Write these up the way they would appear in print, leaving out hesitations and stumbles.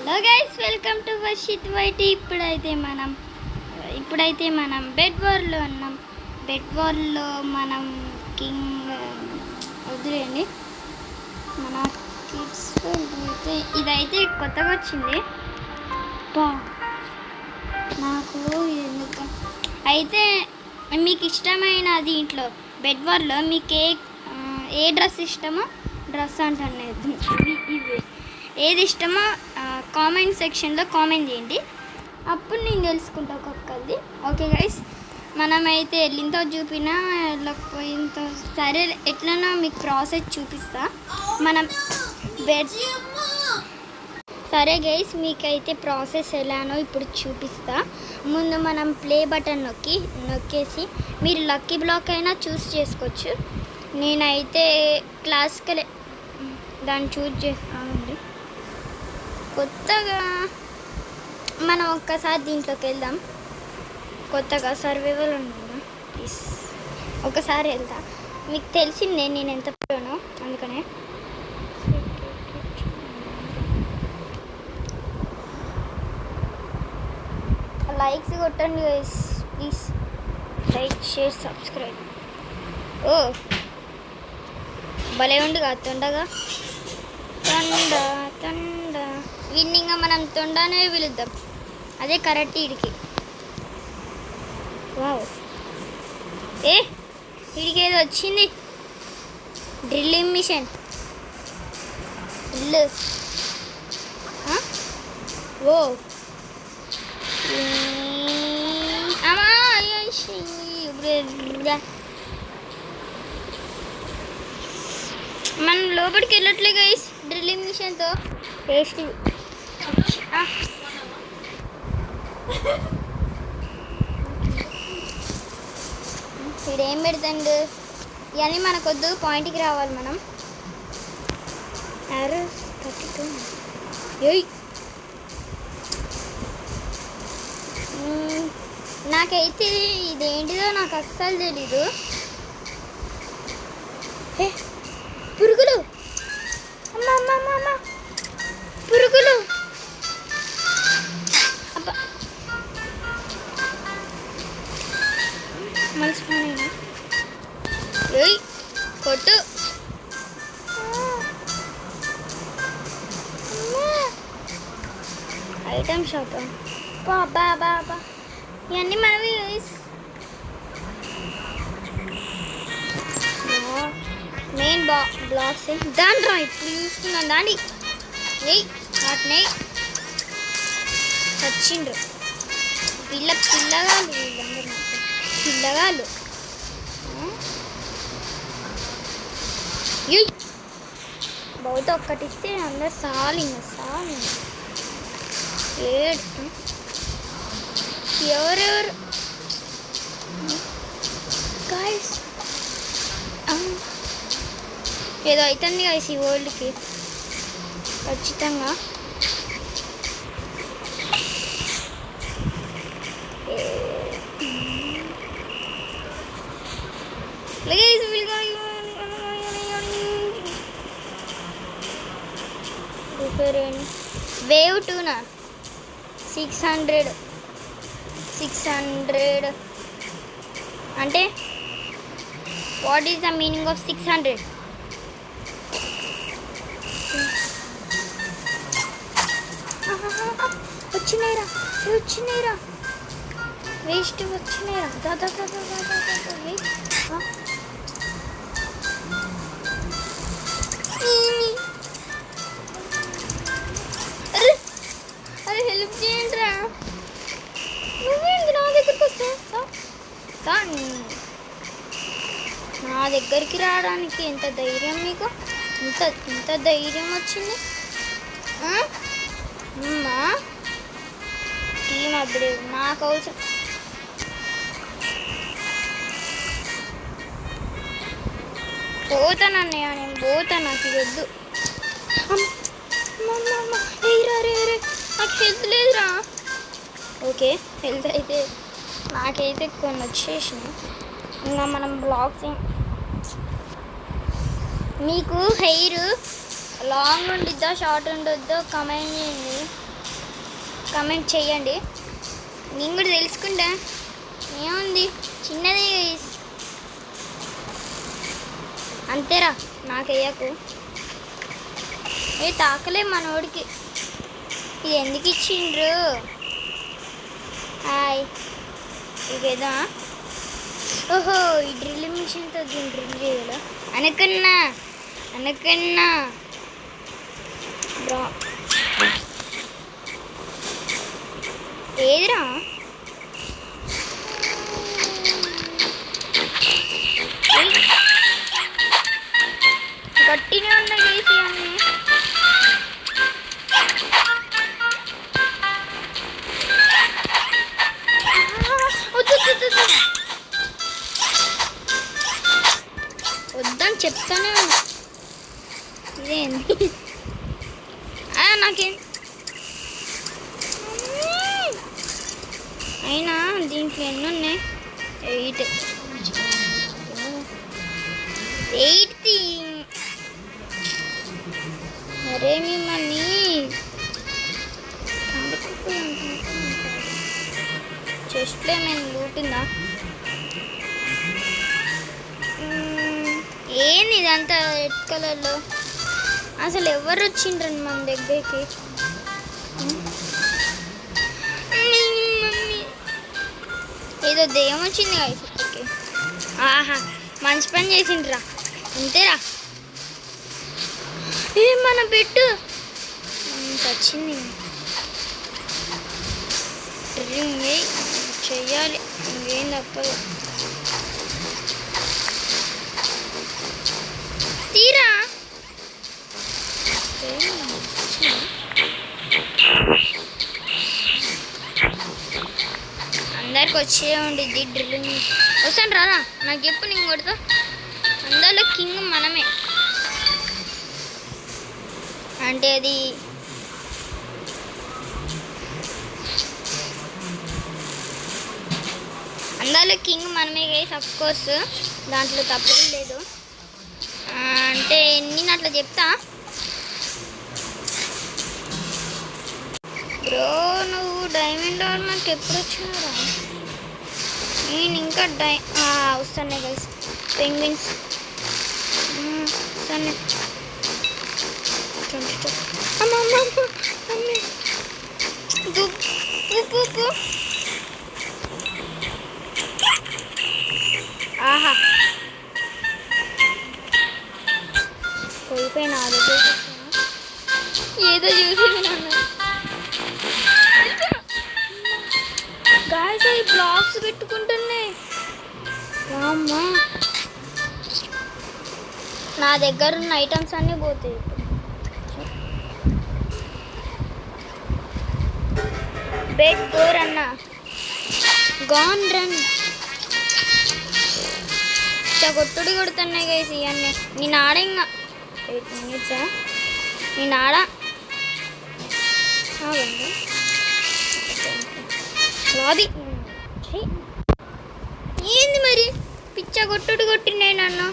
Hello guys, welcome to Varshith YT. ఇప్పుడైతే మనం bed వార్లో ఉన్నాం. బెడ్ వార్లో మనం కింగ్ వదిలేండి. మన కిడ్స్ ఇదైతే కొత్తగా వచ్చింది. నాకు ఎందుకు అయితే మీకు ఇష్టమైన దీంట్లో బెడ్ వార్లో మీకు ఏ డ్రెస్ ఇష్టమో, డ్రెస్ అంటాను ఇవి ఏది ఇష్టమో కామెంట్ సెక్షన్లో కామెంట్ చేయండి. అప్పుడు నేను తెలుసుకుంటా ఒక్కొక్కరిది. ఓకే గైస్, మనమైతే వెళ్ళింతో చూపినా వెళ్ళకపోయింతో సరే, ఎట్లనో మీకు ప్రాసెస్ చూపిస్తా. మనం బెడ్ సరే గైస్, మీకైతే ప్రాసెస్ ఎలానో ఇప్పుడు చూపిస్తా. ముందు మనం ప్లే బటన్ నొక్కేసి మీరు లక్కీ బ్లాక్ అయినా చూస్ చేసుకోవచ్చు. నేనైతే క్లాసికల్ దాన్ని చూస్ చేస్తానండి. కొత్తగా మనం ఒక్కసారి దీంట్లోకి వెళ్దాం. కొత్తగా సర్వైవల్ ఉందా ప్లీజ్, ఒకసారి వెళ్తా. మీకు తెలిసిందే నేను ఎంత పోయానో, అందుకనే లైక్స్ కొట్టండి guys please. Like, share, subscribe. ఓ భలే ఉండుగా తొండగా తొండ విన్నింగ్గా మనం తొండనే పిలుద్దాం, అదే కరెక్ట్ ఇడికి. వావ్, ఇడికి ఏదో వచ్చింది. Drilling machine drill. ఓ అమ్మా, మనం లోపలికి వెళ్ళట్లే గైస్ డ్రిల్లింగ్ మిషన్తో. టేస్ట్ ఇదేం పెడతాండు, ఇవన్నీ మనకొద్దు, పాయింట్కి రావాలి మనం. నాకైతే ఇదేంటిదో నాకు అస్సలు తెలీదు. పురుగులు, అమ్మ పురుగులు. అబ్బా మలిసిపోయినా. కొట్టు. Item shop. బాబా ఇవన్నీ మనవి. మెయిన్ బ్లాక్స్ దాని రా ఇప్పుడు చూస్తున్నాను. దాన్ని వాటిని వచ్చిండ్రు పిల్లగాళ్ళు, వీళ్ళందరూ పిల్లగాళ్ళు. బహుత ఒక్కటిస్తే అందరు సాలింగ్ ఎవరెవరు గాయస్ ఏదో అవుతుంది గాయస్ ఈ వరల్డ్కి ఖచ్చితంగా. వేవ్ 2 నా 600 అంటే what is the meaning of 600? వచ్చినాయిరా వేస్ట్ వచ్చినాయిరా. అరే హెల్ప్ చేయండి రా. నువ్వేంది నా దగ్గరికి వస్తా? నా దగ్గరికి రావడానికి ఎంత ధైర్యం మీకు? ఇంత ధైర్యం వచ్చింది. అమ్మా టీం అప్పుడు నాకు అవసరం. పోతానన్నయ్య, నేను పోతా, నాకు ఇది వద్దు. రే నాకు హెల్త్ లేదురా. ఓకే, హెల్త్ అయితే నాకైతే కొన్ని వచ్చేసినాయి. ఇంకా మనం బ్లాగ్స్ మీకు హెయిర్ లాంగ్ ఉండిద్దా షార్ట్ ఉండొద్దో కమెంట్ చేయండి. కామెంట్ చేయండి, నేను కూడా తెలుసుకుంటా. ఏముంది చిన్నది అంతేరా, నాకు వేయకు. తాకలే మనోడికి, ఇది ఎందుకు ఇచ్చిండ్రు? హాయ్, ఇదేదా? ఓహో, ఈ డ్రిల్ మిషన్తో దీన్ని డ్రిల్ చేయాలా? అనకన్నా బ్రా ఏదిరా? గట్టినే ఉన్నాయి వేసి అన్నీ. వద్దని చెప్తానే ఉన్నా. ఇదేంది నాకేం అయినా దీంట్లో ఎన్ని ఉన్నాయి? 8 అరే మిమ్మల్ని చెస్ట్లో నేను లూటిందా? ఏంది ఇదంతా రెడ్ కలర్లో? అసలు ఎవరు వచ్చిండ్రండి మన దగ్గరికి? ఏదో దెయ్యం వచ్చింది కదా ఇప్పటికి. ఆహా, మంచి పని చేసిండ్రా, అంతేరా. మన పెట్టు వచ్చింది, చెయ్యాలి, ఇంకేం తప్పదు. తీరా అందరికి వచ్చే ఉండిద్ది డ్రిల్లింగ్. వస్తాను రారా, నాకు చెప్పు, నేను కొడతా. అందరిలో కింగ్ మనమే. అంటే అది అందరిలో కింగ్ మనమే గైస్, అఫ్ కోర్స్, దాంట్లో తప్పేం లేదు. అంటే నేను అట్లా చెప్తా. బ్రో, నువ్వు డైమండ్ ఆర్మర్కి ఎప్పుడు వచ్చినారా? నేను ఇంకా వస్తానే గైస్. పెంగ్విన్స్ వస్తానే. ఆహా, పోయిపోయినా ఏదో చూసి గాయస్, అవి బ్లాక్స్ పెట్టుకుంటున్నాయి. అమ్మా, నా దగ్గర ఉన్న ఐటమ్స్ అన్నీ పోతాయి. బెడ్ డోర్ అన్న గాన్ రన్. కొట్టుడు కొడుతున్నాయి గైస్ ఇవన్నీ. నేను ఆడ ఇంకా 8 minutes నేను ఆడ లాబీ. ఏంది మరి పిచ్చ కొట్టుడు కొట్టిండే నన్ను?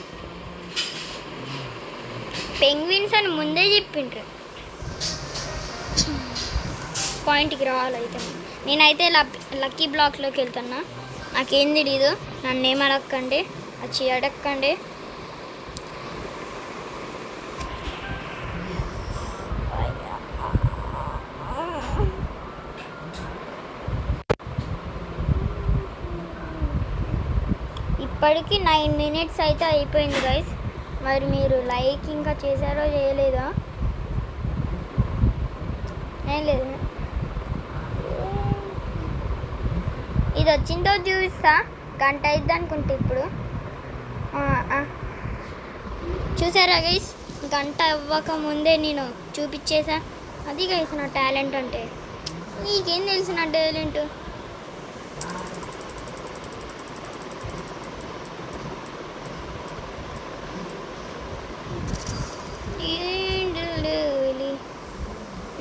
పెంగ్విన్స్ అని ముందే చెప్పిండ్రు. పాయింట్కి రావాలైతే నేనైతే లక్కీ బ్లాక్లోకి వెళ్తున్నా. నాకేం తెలీదు, నన్ను ఏం అడగకండి, వచ్చి అడగకండి. ఇప్పటికి 9 minutes అయితే అయిపోయింది గైస్. మరి మీరు లైక్ ఇంకా చేశారో చేయలేదా? ఏం లేదు, ఇది వచ్చిందో చూపిస్తా. గంట అయిద్ది అనుకుంటా ఇప్పుడు. చూసారా గైస్, గంట అవ్వక ముందే నేను చూపించేసా. అది గైస్ నా టాలెంట్ అంటే. నీకేం తెలుసు నా టాలెంట్?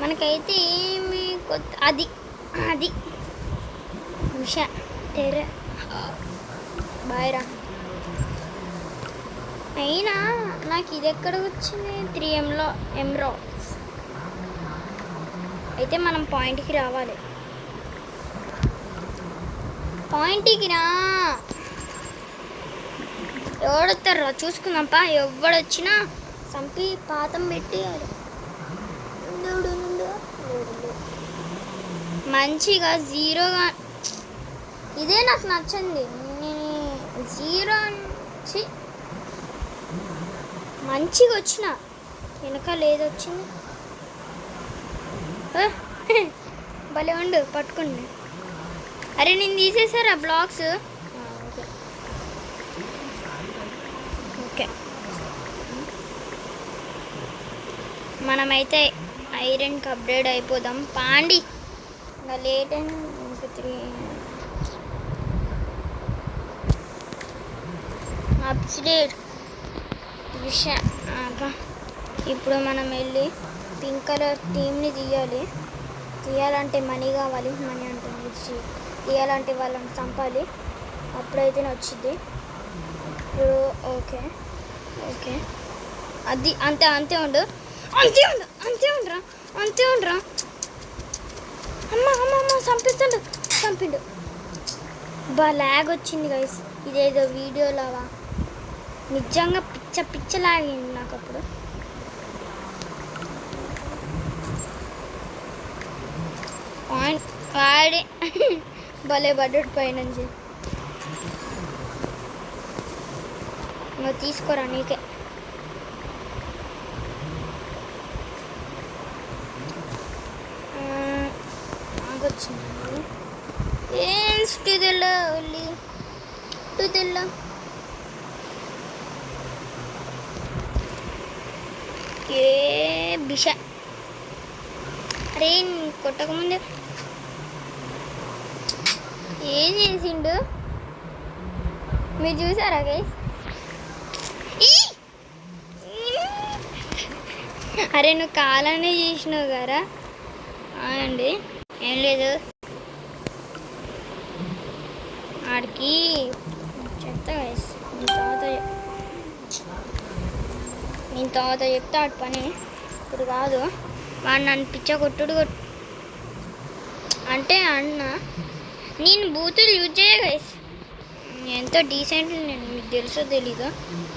మనకైతే ఏమి కొత్త అది అది ఉషా టెర బాయ్రా. అయినా నాకు ఇది ఎక్కడ వచ్చింది? 3 ఎమరాల్డ్స్. అయితే మనం పాయింట్కి రావాలి. పాయింట్కి రా. ఎవడొస్తారా చూసుకుందాంపా. ఎవడొచ్చినా చంపి పాతం పెట్టి మంచిగా జీరోగా. ఇదే నాకు నచ్చింది. జీరో నుంచి మంచిగా వచ్చిన వెనకాల ఏది వచ్చింది. భలే ఉండు పట్టుకోండి. అరే నేను తీసేసారా బ్లాక్స్. ఓకే మనమైతే ఐరన్కి అప్గ్రేడ్ అయిపోదాం పాండి. ఇంకా లేట్ అండ్ ఇంకా 3 అప్గ్రేడ్ విషయం. ఇప్పుడు మనం వెళ్ళి పింక్ కలర్ టీమ్ని తీయాలంటే మనీ కావాలి. మనీ అంటే తీయాలంటే వాళ్ళని చంపాలి. అప్పుడైతేనే వచ్చింది. ఇప్పుడు ఓకే ఓకే అది అంతే ఉండరా. అమ్మ చంపిండు. లాగ్ వచ్చింది గైస్. ఇదేదో వీడియోలాగా నిజంగా పిచ్చ లాగింది నాకు అప్పుడు. పాయింట్ వాడే భలే పడ్డాడు పైనుంచి. నువ్వు తీసుకోరా నీకే. ఆగొచ్చింది ఏం తెల్ల ఏ బిష. అరే కొట్టకముందే ఏం చేసిండు మీరు చూసారా గైస్. అరే నువ్వు కాలానే చేసినావు కదా అండి. ఏం లేదు ఆడికి చెప్తా గైస్. నేను తర్వాత చెప్తా ఆడి పని. ఇప్పుడు కాదు. వాడు నన్ను పిచ్చ కొట్టుడు అంటే అన్న నేను బూతులు యూజ్ చేయ గైస్. ఎంతో డీసెంట్ నేను. మీకు తెలుసో తెలీదు.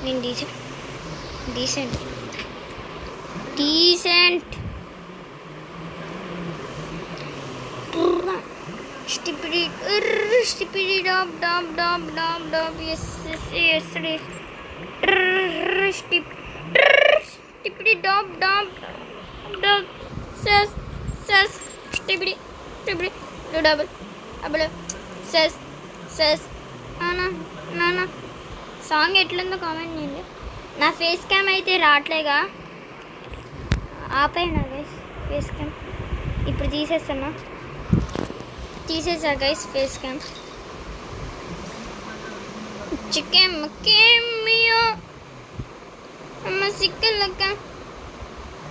నేను డీసెంట్ స్టిపిడి డాబ్ ఎస్ స్టిపిడి డాబ్ స్టిపిడి డబుల్ సెస్ నానా. సాంగ్ ఎట్లుందో కామెంట్ చేయండి. నా ఫేస్ క్యామ్ అయితే రావట్లేగా. ఆపైనా గైస్ ఫేస్ క్యామ్. ఇప్పుడు తీసేసా గైస్ ఫేస్ క్యామ్. చికెన్ కేమియో అమ్మ సిక్కలక్క.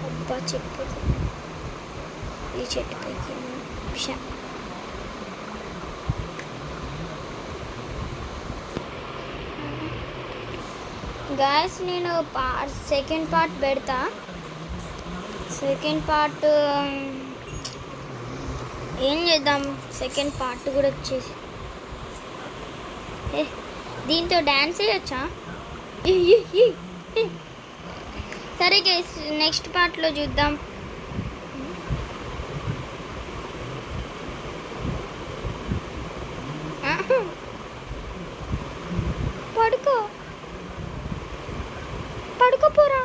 అబ్బా చెప్పు ఈ చెట్టు పైకి విషయం. గాయస్ నేను సెకండ్ పార్ట్ పెడతా. సెకండ్ పార్ట్ ఏం చేద్దాం. సెకండ్ పార్ట్ కూడా వచ్చేసి దీంతో డ్యాన్స్ చేయొచ్చా. సరే గైస్ నెక్స్ట్ పార్ట్లో చూద్దాం. పడుకోపోరా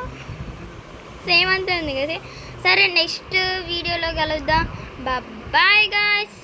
సేమ్ అంతే ఉంది కదా. సరే నెక్స్ట్ వీడియోలో కలుద్దాం. Bye guys.